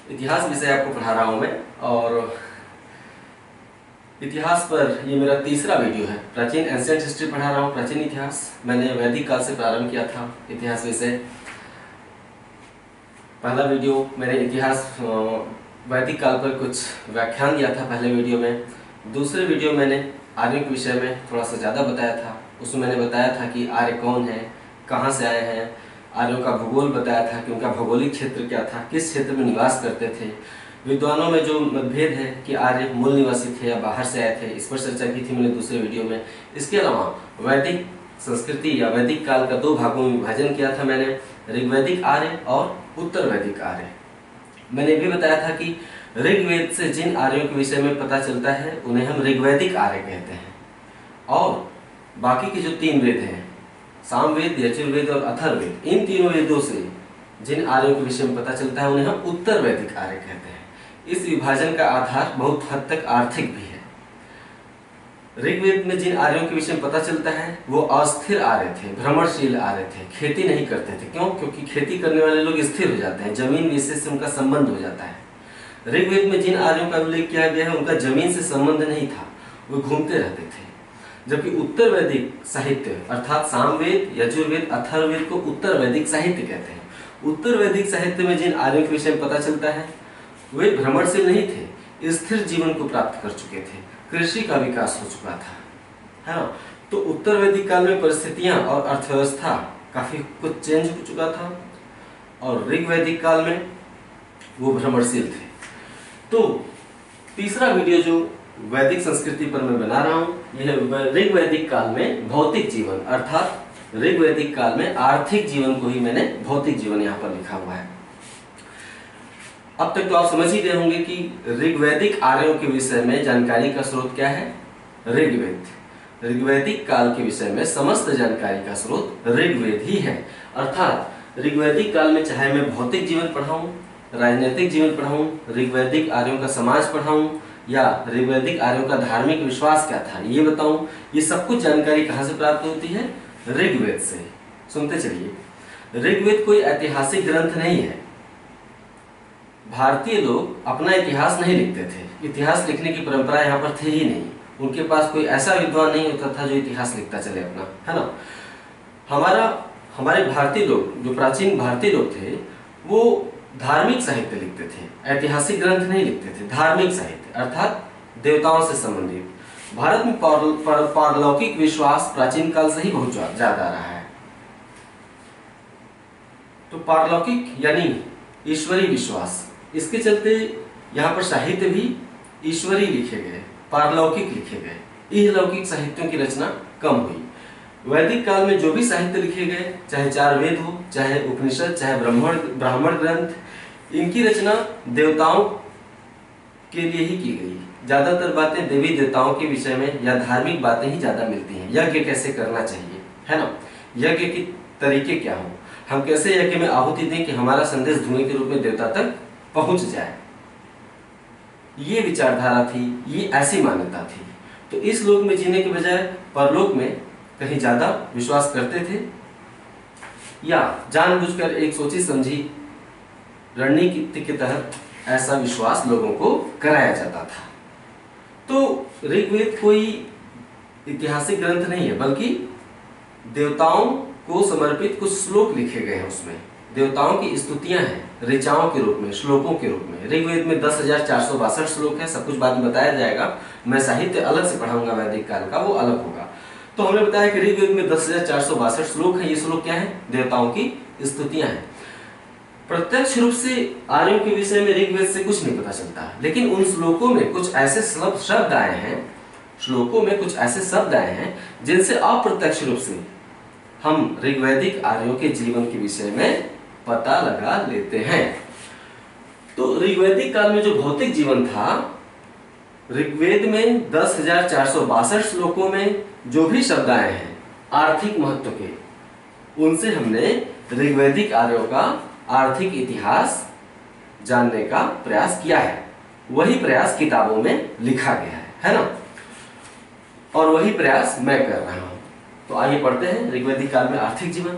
इतिहास विषय आपको पढ़ा रहा हूँ मैं। और इतिहास पर ये मेरा तीसरा वीडियो है। प्राचीन एंशिएंट हिस्ट्री पढ़ा रहा हूँ, प्राचीन इतिहास। मैंने वैदिक काल से प्रारंभ किया था इतिहास विषय। पहला वीडियो मैंने इतिहास वैदिक काल पर कुछ व्याख्यान दिया था पहले वीडियो में। दूसरे वीडियो मैंने आर्यों के विषय में थोड़ा सा ज़्यादा बताया था। उसमें मैंने बताया था कि आर्य कौन है, कहाँ से आए हैं, आर्यों का भूगोल बताया था कि उनका भौगोलिक क्षेत्र क्या था, किस क्षेत्र में निवास करते थे। विद्वानों में जो मतभेद है कि आर्य मूल निवासी थे या बाहर से आए थे, इस पर चर्चा की थी मैंने दूसरे वीडियो में। इसके अलावा वैदिक संस्कृति या वैदिक काल का दो भागों में विभाजन किया था मैंने, ऋग्वैदिक आर्य और उत्तर वैदिक आर्य। मैंने भी बताया था कि ऋग्वेद से जिन आर्यों के विषय में पता चलता है उन्हें हम ऋग्वैदिक आर्य कहते हैं, और बाकी के जो तीन वेद हैं, सामवेद, यजुर्वेद और अथर्ववेद, इन तीनों वेदों से जिन आर्यों के विषय में पता चलता है उन्हें हम उत्तर वैदिक आर्य कहते हैं। इस विभाजन का आधार बहुत हद तक आर्थिक भी है। ऋग्वेद में जिन आर्यों के विषय में पता चलता है वो अस्थिर आर्य थे, भ्रमणशील आर्य थे, खेती नहीं करते थे। क्यों? क्योंकि खेती करने वाले लोग स्थिर हो जाते हैं, जमीन विशेष से उनका संबंध हो जाता है। ऋग्वेद में जिन आर्यों का उल्लेख किया गया है उनका जमीन से संबंध नहीं था, वो घूमते रहते थे। जबकि उत्तर वैदिक साहित्य अर्थात सामवेद, यजुर्वेद, अथर्ववेद को उत्तर वैदिक साहित्य कहते हैं। उत्तर वैदिक साहित्य में जिन आर्यों के विषय में पता चलता है वे भ्रमणशील नहीं थे, स्थिर जीवन को प्राप्त कर चुके थे, कृषि का विकास हो चुका था, है ना। तो उत्तर वैदिक काल में परिस्थितियां और अर्थव्यवस्था काफी कुछ चेंज हो चुका था, और ऋग्वैदिक काल में वो भ्रमणशील थे। तो तीसरा वीडियो जो वैदिक संस्कृति पर मैं बना रहा हूं, यह ऋग्वैदिक काल में भौतिक जीवन अर्थात ऋग्वैदिक काल में आर्थिक जीवन को ही मैंने भौतिक जीवन यहाँ पर लिखा हुआ है। अब तक तो आप समझ ही गए होंगे कि ऋग्वैदिक आर्यों के विषय में जानकारी का स्रोत क्या है, ऋग्वेद। ऋग्वैदिक काल के विषय में समस्त जानकारी का स्रोत ऋग्वेद ही है। अर्थात ऋग्वैदिक काल में चाहे मैं भौतिक जीवन पढ़ाऊं, राजनीतिक जीवन पढ़ाऊं, ऋग्वैदिक आर्यों का समाज पढ़ाऊं, या ऋग्वैदिक आर्यों का धार्मिक विश्वास क्या था ये बताऊं, ये सब कुछ जानकारी कहां से प्राप्त होती है? ऋग्वेद से। सुनते चलिए। ऋग्वेद कोई ऐतिहासिक ग्रंथ नहीं है। भारतीय लोग अपना इतिहास नहीं लिखते थे, इतिहास लिखने की परंपरा यहाँ पर थी ही नहीं। उनके पास कोई ऐसा विद्वान नहीं होता था जो इतिहास लिखता चले अपना, है ना। हमारे भारतीय लोग, जो प्राचीन भारतीय लोग थे, वो धार्मिक साहित्य लिखते थे, ऐतिहासिक ग्रंथ नहीं लिखते थे। धार्मिक साहित्य अर्थात देवताओं से संबंधित। भारत में पारलौकिक विश्वास प्राचीन काल से ही बहुत ज्यादा रहा है। तो पारलौकिक यानी ईश्वरीय विश्वास, इसके चलते यहाँ पर साहित्य भी ईश्वरीय लिखे गए, पारलौकिक लिखे गए। इहलौकिक साहित्यों की रचना कम हुई। वैदिक काल में जो भी साहित्य लिखे गए, चाहे चार वेद हो, चाहे उपनिषद, चाहे ब्राह्मण ग्रंथ, इनकी रचना देवताओं के लिए ही की गई। ज्यादातर बातें देवी देवताओं के विषय में या धार्मिक बातें ही ज्यादा मिलती हैं। यज्ञ कैसे करना चाहिए, है ना, यज्ञ के तरीके क्या हो, हम कैसे यज्ञ में आहुति दें कि हमारा संदेश धुएं के रूप में देवता तक पहुंच जाए, ये विचारधारा थी, ये ऐसी मान्यता थी। तो इस लोक में जीने के बजाय परलोक में कहीं ज्यादा विश्वास करते थे, या जानबूझकर एक सोची समझी रणनीति के तहत ऐसा विश्वास लोगों को कराया जाता था। तो ऋग्वेद कोई ऐतिहासिक ग्रंथ नहीं है, बल्कि देवताओं को समर्पित कुछ श्लोक लिखे गए हैं। उसमें देवताओं की स्तुतियां हैं ऋचाओं के रूप में, श्लोकों के रूप में। ऋग्वेद में 10,462 श्लोक है। सब कुछ बाद में बताया जाएगा, मैं साहित्य अलग से पढ़ाऊंगा वैदिक काल का, वो अलग होगा। तो हमने बताया कि ऋग्वेद में 10,462 श्लोक है। ये श्लोक क्या है? देवताओं की स्तुतियां हैं। प्रत्यक्ष रूप से आर्यों के विषय में ऋग्वेद से कुछ नहीं पता चलता, लेकिन उन श्लोकों में कुछ ऐसे शब्द आए हैं, श्लोकों में कुछ ऐसे शब्द आए हैं जिनसे अप्रत्यक्ष रूप से हम ऋग्वैदिक आर्यों के जीवन के विषय में पता लगा लेते हैं। तो ऋग्वैदिक काल में जो भौतिक जीवन था, ऋग्वेद में 10,462 श्लोकों में जो भी शब्द आए हैं आर्थिक महत्व के, उनसे हमने ऋग्वैदिक आर्यों का आर्थिक इतिहास जानने का प्रयास किया है। वही प्रयास किताबों में लिखा गया है ना, और वही प्रयास मैं कर रहा हूं। तो आइए पढ़ते हैं ऋग्वैदिक काल में आर्थिक जीवन।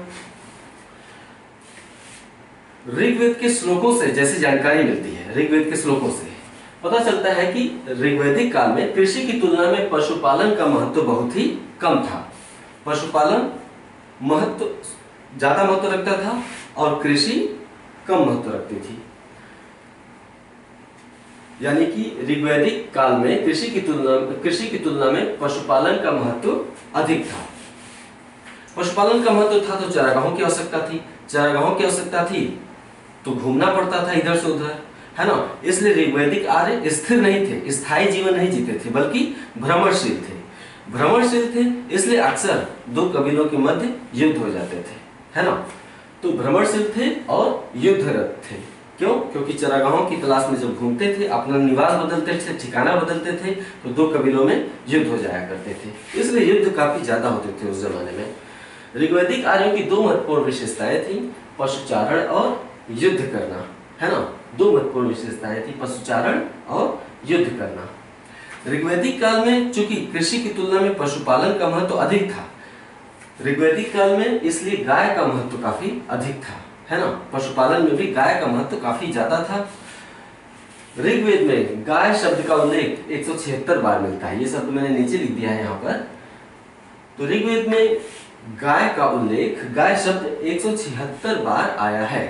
ऋग्वेद के श्लोकों से जैसी जानकारी मिलती है, हैं ऋग्वेद के श्लोकों से पता चलता है कि ऋग्वैदिक काल में कृषि की तुलना में पशुपालन का महत्व बहुत ही कम था। पशुपालन ज्यादा महत्व रखता था और कृषि कम महत्व रखती थी। यानी कि ऋग्वैदिक काल में कृषि की तुलना में पशुपालन का महत्व अधिक था। पशुपालन का महत्व था तो चारागाहों की आवश्यकता थी। चारागाहों की आवश्यकता थी तो घूमना पड़ता था इधर से उधर, है ना। इसलिए ऋग्वैदिक आर्य स्थिर नहीं थे, स्थायी जीवन नहीं जीते थे, बल्कि भ्रमणशील थे। भ्रमणशील थे इसलिए अक्सर दो कबीलों के मध्य युद्ध हो जाते थे, है ना। तो भ्रमणशील थे और युद्धरत थे। क्यों? क्योंकि चरागाहों की तलाश में जब घूमते थे, अपना निवास बदलते थे, ठिकाना बदलते थे, तो दो कबीलों में युद्ध हो जाया करते थे। इसलिए युद्ध काफी ज्यादा होते थे उस जमाने में। ऋग्वैदिक आर्यों की दो महत्वपूर्ण विशेषताएं थी, पशुचारण और युद्ध करना, है ना। दो महत्वपूर्ण विशेषताएं थी, पशुचारण और युद्ध करना। ऋग्वैदिक काल में चूंकि कृषि की तुलना में पशुपालन का महत्व अधिक था, ऋग्वैदिक काल में इसलिए गाय का महत्व काफी अधिक था, है ना। पशुपालन में भी गाय का महत्व काफी ज्यादा था। ऋग्वेद में गाय शब्द का उल्लेख 176 बार मिलता है। ये शब्द मैंने नीचे लिख दिया है यहाँ पर। तो ऋग्वेद में गाय का उल्लेख, गाय शब्द 176 बार आया है।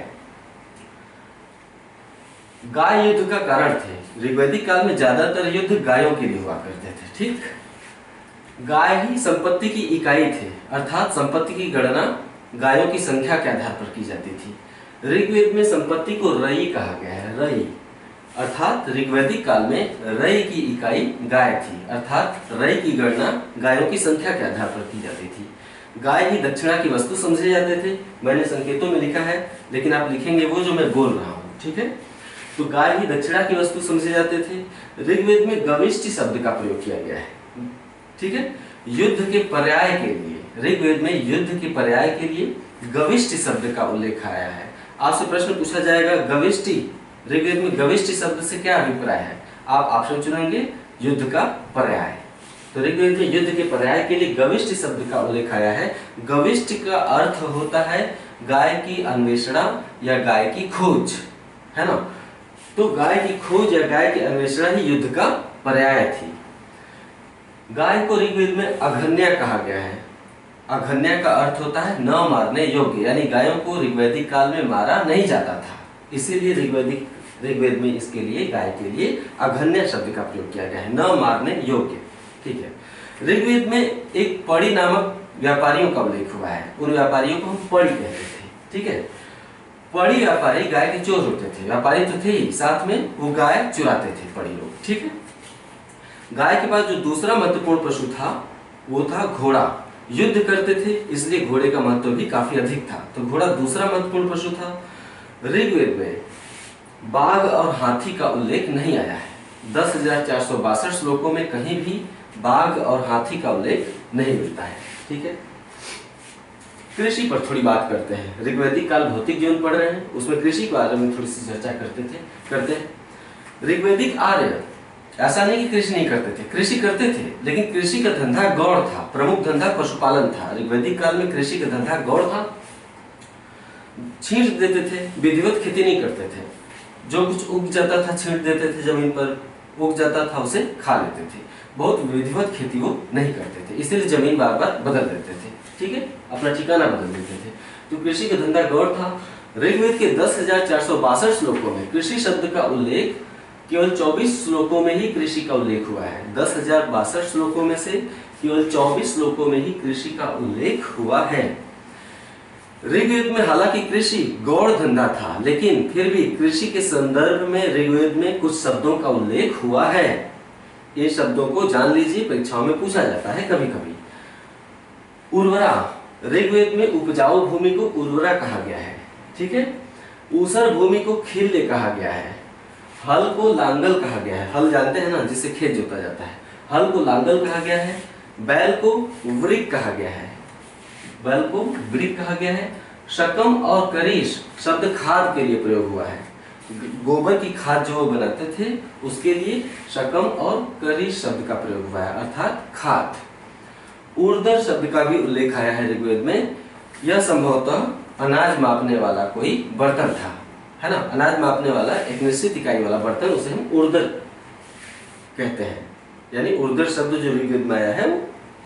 गाय युद्ध का कारण थे। ऋग्वैदिक काल में ज्यादातर युद्ध गायों के लिए हुआ करते थे, ठीक। गाय ही संपत्ति की इकाई थे, अर्थात संपत्ति की गणना गायों की संख्या के आधार पर की जाती थी। ऋग्वेद में संपत्ति को रई कहा गया है, रई, अर्थात ऋग्वैदिक काल में रई की इकाई गाय थी, अर्थात रई की गणना गायों की संख्या के आधार पर की जाती थी। गाय ही दक्षिणा की वस्तु समझे जाते थे। मैंने संकेतों में लिखा है, लेकिन आप लिखेंगे वो जो मैं बोल रहा हूँ, ठीक है। तो गाय ही दक्षिणा की वस्तु समझे जाते थे। ऋग्वेद में गविष्टि शब्द का प्रयोग किया गया है, ठीक है। युद्ध के पर्याय के लिए, ऋग्वेद में युद्ध के पर्याय के लिए गविष्टि शब्द का उल्लेख आया है। आपसे प्रश्न पूछा जाएगा गविष्टि, ऋग्वेद में गविष्टि शब्द से क्या अभिप्राय है? आप ऑप्शन चुनेंगे युद्ध का पर्याय। तो ऋग्वेद में युद्ध के पर्याय के लिए गविष्टि शब्द का उल्लेख आया है। गविष्टि का अर्थ होता है गाय की अन्वेषणा या गाय की खोज, है ना। तो गाय की खोज या गाय की अन्वेषणा ही युद्ध का पर्याय थी। गाय को ऋग्वेद में अघन्या कहा गया है। अघन्या का अर्थ होता है न मारने योग्य, यानी गायों को ऋग्वैदिक काल में मारा नहीं जाता था, इसीलिए ऋग्वेद में इसके लिए गाय के लिए अघन्या शब्द का प्रयोग किया गया है, न मारने योग्य, ठीक है। ऋग्वेद में एक पड़ी नामक व्यापारियों का उल्लेख हुआ है। उन व्यापारियों को हम पड़ी कहते थे, ठीक है। पड़ी व्यापारी गाय के चोर होते थे, व्यापारी तो थे ही, साथ में वो गाय चुराते थे पड़ी लोग, ठीक है। गाय के पास जो दूसरा महत्वपूर्ण पशु था वो था घोड़ा। युद्ध करते थे इसलिए घोड़े का महत्व भी काफी अधिक था, तो घोड़ा दूसरा महत्वपूर्ण पशु था। ऋग्वेद में बाघ और हाथी का उल्लेख नहीं आया है। 10,462 श्लोकों में कहीं भी बाघ और हाथी का उल्लेख नहीं मिलता है, ठीक है। कृषि पर थोड़ी बात करते हैं। ऋग्वैदिक काल भौतिक जीवन पढ़ रहे हैं, उसमें कृषि के बारे में थोड़ी सी चर्चा करते हैं। ऋग्वैदिक आर्य ऐसा नहीं कि कृषि नहीं करते थे, कृषि करते थे, लेकिन कृषि का धंधा गौड़ था। प्रमुख धंधा पशुपालन था। ऋग्वैदिक काल में कृषि का धंधा गौड़ था। छींट देते थे, विधिवत खेती नहीं करते थे। जो कुछ उग जाता था छींट देते थे, जमीन पर उग जाता था उसे खा लेते थे। बहुत विधिवत खेती वो नहीं करते थे, इसलिए जमीन बार बार बदल देते थे, ठीक है, अपना ठिकाना बदल देते थे। तो कृषि का धंधा गौड़ था। ऋग्वेद के 10,462 श्लोकों में कृषि शब्द का उल्लेख केवल 24 श्लोकों में ही कृषि का उल्लेख हुआ है। 10,062 श्लोकों में से केवल 24 श्लोकों में ही कृषि का उल्लेख हुआ है। ऋग्वेद में हालांकि कृषि गौड़ धंधा था, लेकिन फिर भी कृषि के संदर्भ में ऋग्वेद में कुछ शब्दों का उल्लेख हुआ है। ये शब्दों को जान लीजिए, परीक्षाओं में पूछा जाता है कभी कभी। उर्वरा, ऋग्वेद में उपजाऊ भूमि को उर्वरा कहा गया है, ठीक है। ऊसर भूमि को खिल्य कहा गया है। हल को लांगल कहा गया है। हल जानते हैं ना, जिससे खेत जोता जाता है। हल को लांगल कहा गया है। बैल को वृक कहा गया है। बैल को वृक कहा गया है। शकम और करीश शब्द खाद के लिए प्रयोग हुआ है। गोबर की खाद जो बनाते थे उसके लिए शकम और करीश शब्द का प्रयोग हुआ है, अर्थात खाद। ऊर्ध्व शब्द का भी उल्लेख आया है ऋग्वेद में। यह संभवतः अनाज मापने वाला कोई बर्तन था। है ना, अनाज मापने वाला एक निश्चित इकाई वाला बर्तन, उसे हम उर्दर कहते हैं। यानी उर्दर शब्द जो ऋग्वेद में आया है वो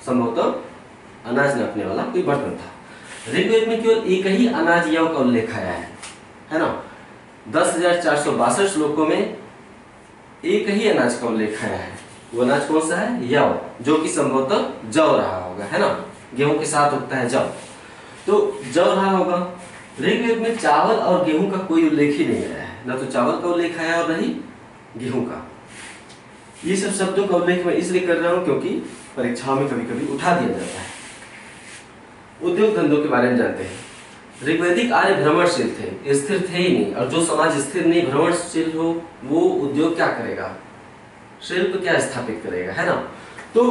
संभवतः अनाज नापने वाला कोई बर्तन था। ऋग्वेद में केवल एक ही अनाज यव का उल्लेख आया है ना। 10,462 श्लोकों में एक ही अनाज का उल्लेख आया है। वो अनाज कौन सा है? यव, जो कि संभवतः जौ रहा होगा, है ना, गेहूं के साथ उगता है जौ, तो जौ रहा होगा। ऋग्वेद में चावल और गेहूं का कोई उल्लेख ही नहीं आया है, ना तो चावल का उल्लेख आया और नहीं गेहूं का। ये सब शब्दों का उल्लेख मैं इसलिए कर रहा हूं क्योंकि परीक्षाओं में कभी कभी उठा दिया जाता है। उद्योग धंधों के बारे में जानते हैं। ऋग्वैदिक आर्य भ्रमणशील थे, स्थिर थे ही नहीं, और जो समाज स्थिर नहीं भ्रमणशील हो वो उद्योग क्या करेगा, शिल्प क्या स्थापित करेगा, है ना। तो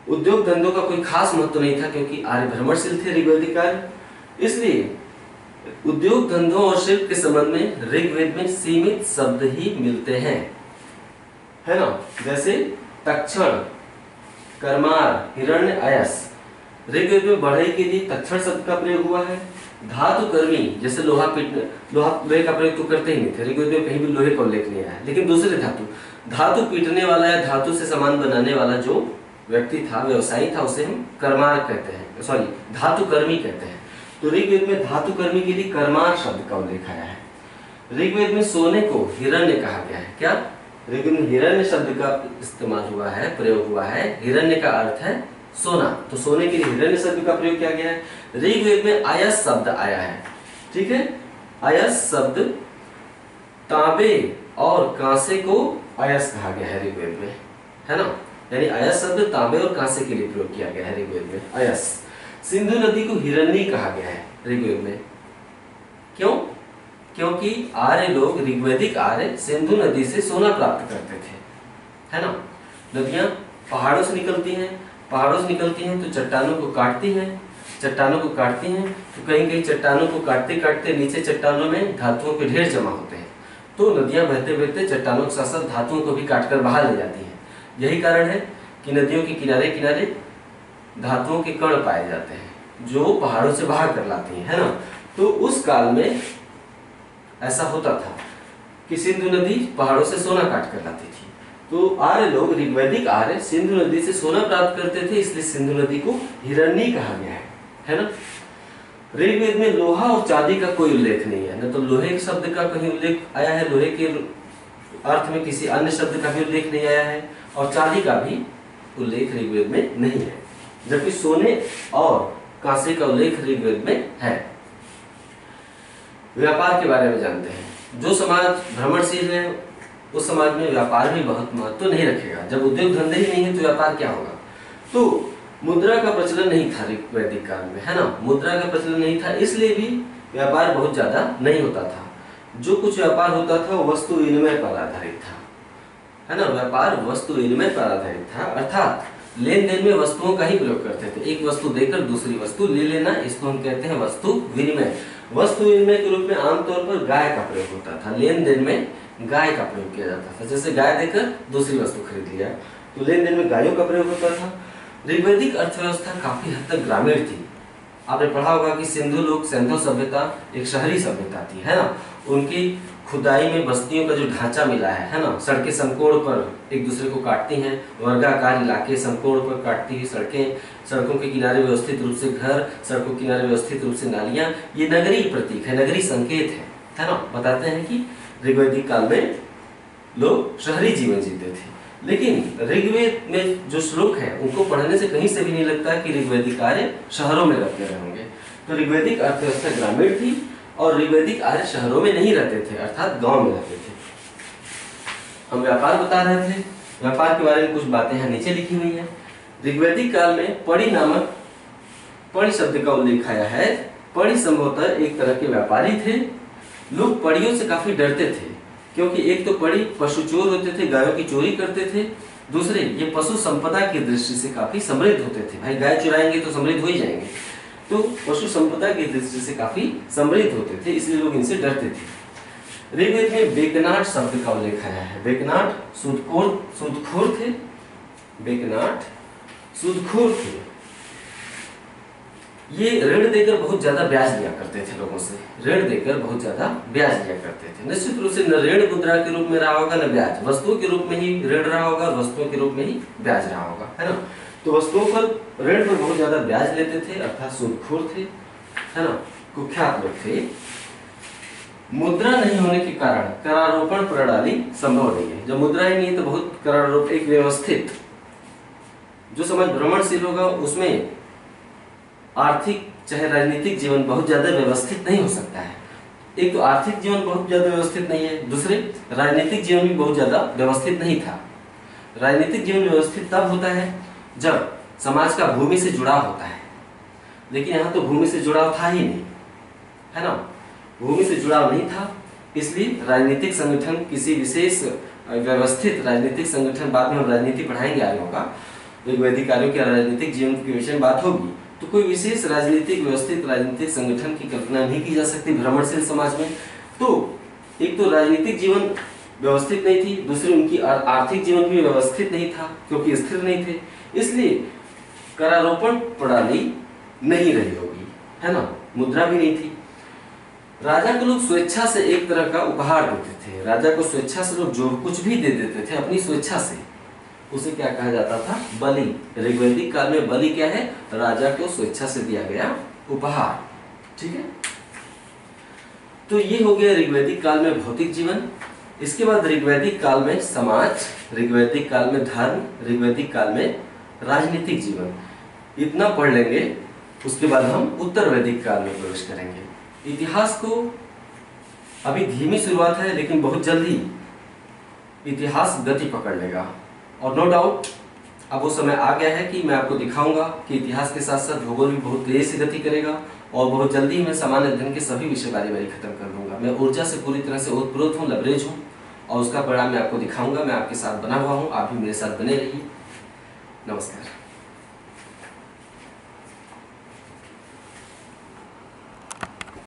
उद्योग धंधों का कोई खास महत्व नहीं था क्योंकि आर्य भ्रमणशील थे ऋग्वैदिक आर्य। इसलिए उद्योग धंधों और शिल्प के संबंध में ऋग्वेद में सीमित शब्द ही मिलते हैं, है ना। जैसे तक्षण, कर्मार, हिरण्य, अयस। ऋग्वेद में बढ़ई के लिए तक्षण शब्द का प्रयोग हुआ है। धातु कर्मी, जैसे लोहे का प्रयोग तो करते ही नहीं थे, ऋग्वेद में कहीं भी लोहे का उल्लेख नहीं आया, लेकिन दूसरे धातु पीटने वाला या धातु से सामान बनाने वाला जो व्यक्ति था, व्यवसायी था, उसे हम कर्मार कहते हैं, सॉरी धातु कर्मी कहते हैं। तो ऋग्वेद में धातु कर्मी के लिए कर्मार शब्द का उल्लेख आया है। ऋग्वेद में सोने को हिरण्य कहा गया है। क्या? ऋग्वेद में हिरण्य शब्द का इस्तेमाल हुआ है, प्रयोग हुआ है। हिरण्य का अर्थ है सोना, तो सोने के लिए हिरण्य शब्द का प्रयोग किया गया है। ऋग्वेद में अयस शब्द आया है, ठीक है। अयस शब्द तांबे और कांसे को अयस कहा गया है ऋग्वेद में, है ना। यानी अयस शब्द तांबे और कांसे के लिए प्रयोग किया गया है ऋग्वेद में, अयस। सिंधु नदी को हिरण्य कहा गया है ऋग्वेद में। क्यों? क्योंकि आर्य लोग, ऋग्वैदिक आर्य, सिंधु नदी से सोना प्राप्त करते थे, है ना। नदियां पहाड़ों से निकलती हैं, पहाड़ों से निकलती हैं तो चट्टानों को काटती हैं, चट्टानों को काटती हैं तो कहीं कहीं चट्टानों को काटते काटते नीचे चट्टानों में धातुओं के ढेर जमा होते हैं, तो नदियां बहते बहते चट्टानों के साथ साथ धातुओं को भी काटकर बाहर ले जाती हैं। यही कारण है कि नदियों के किनारे किनारे धातुओं के कण पाए जाते हैं जो पहाड़ों से बाहर कर लाती हैं, है ना। तो उस काल में ऐसा होता था कि सिंधु नदी पहाड़ों से सोना काट कर लाती थी, तो आर्य लोग, ऋग्वैदिक आर्य, सिंधु नदी से सोना प्राप्त करते थे, इसलिए सिंधु नदी को हिरण्य कहा गया है ना। ऋग्वेद में लोहा और चांदी का कोई उल्लेख नहीं है, न तो लोहे शब्द का कहीं उल्लेख आया है, लोहे के अर्थ में किसी अन्य शब्द का भी उल्लेख नहीं आया है, और चांदी का भी उल्लेख ऋग्वेद में नहीं है, जबकि सोने और कांसे का उल्लेख ऋग्वेद में है। व्यापार के बारे में जानते हैं। जो समाज भ्रमणशील है उस समाज में व्यापार भी बहुत महत्व तो नहीं रखेगा। जब उद्योग धंधे ही नहीं है तो व्यापार क्या होगा। तो मुद्रा का प्रचलन नहीं था ऋग्वैदिक काल में, है ना। मुद्रा का प्रचलन नहीं था, इसलिए भी व्यापार बहुत ज्यादा नहीं होता था। जो कुछ व्यापार होता था वो वस्तु विनिमय पर आधारित था, है ना। व्यापार वस्तु विनिमय पर आधारित था, अर्थात लेन देन में वस्तुओं का ही प्रयोग करते थे। एक वस्तु देकर दूसरी वस्तु ले लेना, इसको हम कहते हैं वस्तु विनिमय। वस्तु विनिमय के रूप में आमतौर पर गाय का प्रयोग होता था। लेन देन में गाय का प्रयोग किया जाता था, जैसे गाय देकर दूसरी वस्तु खरीद लिया, तो लेन देन में गायों का प्रयोग होता था। ऋग्वैदिक अर्थव्यवस्था काफी हद तक ग्रामीण थी। आपने पढ़ा होगा कि सिंधु लोग, सिंधु सभ्यता एक शहरी सभ्यता थी, है ना। उनकी खुदाई में बस्तियों का जो ढांचा मिला है ना। सड़कें समकोण पर एक दूसरे को काटती हैं, वर्गाकार इलाके समकोण पर काटती हुई सड़कें, सड़कों के किनारे व्यवस्थित रूप से घर, सड़कों के किनारे व्यवस्थित रूप से नालियां, ये नगरीय प्रतीक है, नगरीय संकेत है ना। बताते हैं कि ऋग्वैदिक काल में लोग शहरी जीवन जीते थे। लेकिन ऋग्वेद में जो श्लोक है उनको पढ़ने से कहीं से भी नहीं लगता कि ऋग्वैदिक आर्य शहरों में रहते होंगे। तो ऋग्वैदिक अर्थव्यवस्था ग्रामीण थी और ऋग्वैदिक आर्य शहरों में नहीं रहते थे, अर्थात गांव में रहते थे। हम व्यापार बता रहे थे, व्यापार के बारे में कुछ बातें यहाँ नीचे लिखी हुई है। ऋग्वैदिक काल में पड़ी नामक पड़ी शब्द का उल्लेख आया है। पड़ी संभवतः एक तरह के व्यापारी थे। लोग पड़ियों से काफी डरते थे क्योंकि एक तो पड़ी पशु चोर होते थे, गायों की चोरी करते थे। दूसरे, ये पशु संपदा की दृष्टि से काफी समृद्ध होते थे। भाई गाय चुराएंगे तो समृद्ध हो ही जाएंगे, तो पशु संपदा की दृष्टि से काफी समृद्ध होते थे, इसलिए लोग इनसे डरते थे। ऋग्वेद में बेकनाट शब्द का उल्लेख आया है। बेकनाट सूदखोर थे, बेकनाट सूदखोर थे। ये ऋण देकर बहुत ज्यादा ब्याज लिया करते थे लोगों से, ऋण देकर बहुत ज्यादा ब्याज लिया करते थे। निश्चित रूप से न ऋण मुद्रा के रूप में रहा होगा न ब्याज, वस्तुओं के रूप में ही ऋण रहा होगा, वस्तुओं के रूप में ही ब्याज रहा होगा, है ना। तो वस्तुओं पर ऋण पर बहुत ज्यादा ब्याज लेते थे, अर्थात सूदखोर थे, है ना, कुख्यात लोग थे। मुद्रा नहीं होने के कारण करारोपण प्रणाली संभव नहीं है। जब मुद्रा ही नहीं है तो बहुत करारोप, एक व्यवस्थित जो समाज भ्रमणशील होगा उसमें आर्थिक चाहे राजनीतिक जीवन बहुत ज्यादा व्यवस्थित नहीं हो सकता है। एक तो आर्थिक जीवन बहुत ज्यादा व्यवस्थित नहीं है, दूसरे राजनीतिक जीवन भी बहुत ज्यादा व्यवस्थित नहीं था। राजनीतिक जीवन व्यवस्थित तब होता है जब समाज का भूमि से जुड़ाव होता है, लेकिन यहाँ तो भूमि से जुड़ाव था ही नहीं, है ना, भूमि से जुड़ाव नहीं था। इसलिए राजनीतिक संगठन किसी विशेष व्यवस्थित राजनीतिक संगठन, बाद में हम राजनीति पढ़ाएंगे आगे होगा, एक वैदिक कार्यों के राजनीतिक जीवन के विषय में बात होगी, तो कोई विशेष राजनीतिक व्यवस्थित राजनीतिक संगठन की कल्पना नहीं की जा सकती भ्रमणशील समाज में। तो एक तो राजनीतिक जीवन व्यवस्थित नहीं थी, दूसरी उनकी आर्थिक जीवन भी व्यवस्थित नहीं था क्योंकि स्थिर नहीं थे, इसलिए करारोपण प्रणाली नहीं रही होगी, है ना, मुद्रा भी नहीं थी। राजा को लोग स्वेच्छा से एक तरह का उपहार देते थे, राजा को स्वेच्छा से लोग जो कुछ भी दे देते थे अपनी स्वेच्छा से, उसे क्या कहा जाता था, बलि। ऋग्वैदिक काल में बलि क्या है, राजा को स्वेच्छा से दिया गया उपहार, ठीक है। तो ये हो गया ऋग्वैदिक काल में भौतिक जीवन। इसके बाद ऋग्वैदिक काल में समाज, ऋग्वैदिक काल में धर्म, ऋग्वैदिक काल में राजनीतिक जीवन, इतना पढ़ लेंगे। उसके बाद हम उत्तर वैदिक काल में प्रवेश करेंगे। इतिहास को अभी धीमी शुरुआत है, लेकिन बहुत जल्दी इतिहास गति पकड़ लेगा, और नो डाउट अब वो समय आ गया है कि मैं आपको दिखाऊंगा कि इतिहास के साथ साथ भूगोल भी बहुत तेजी से गति करेगा, और बहुत जल्दी मैं सामान्य अध्ययन के सभी विषय बारी खत्म कर दूंगा। मैं ऊर्जा से पूरी तरह से ओतप्रोत हूँ, लबरेज हूँ, और उसका परिणाम मैं आपको दिखाऊंगा। मैं आपके साथ बना हुआ हूँ, आप भी मेरे साथ बने रहिए। नमस्कार।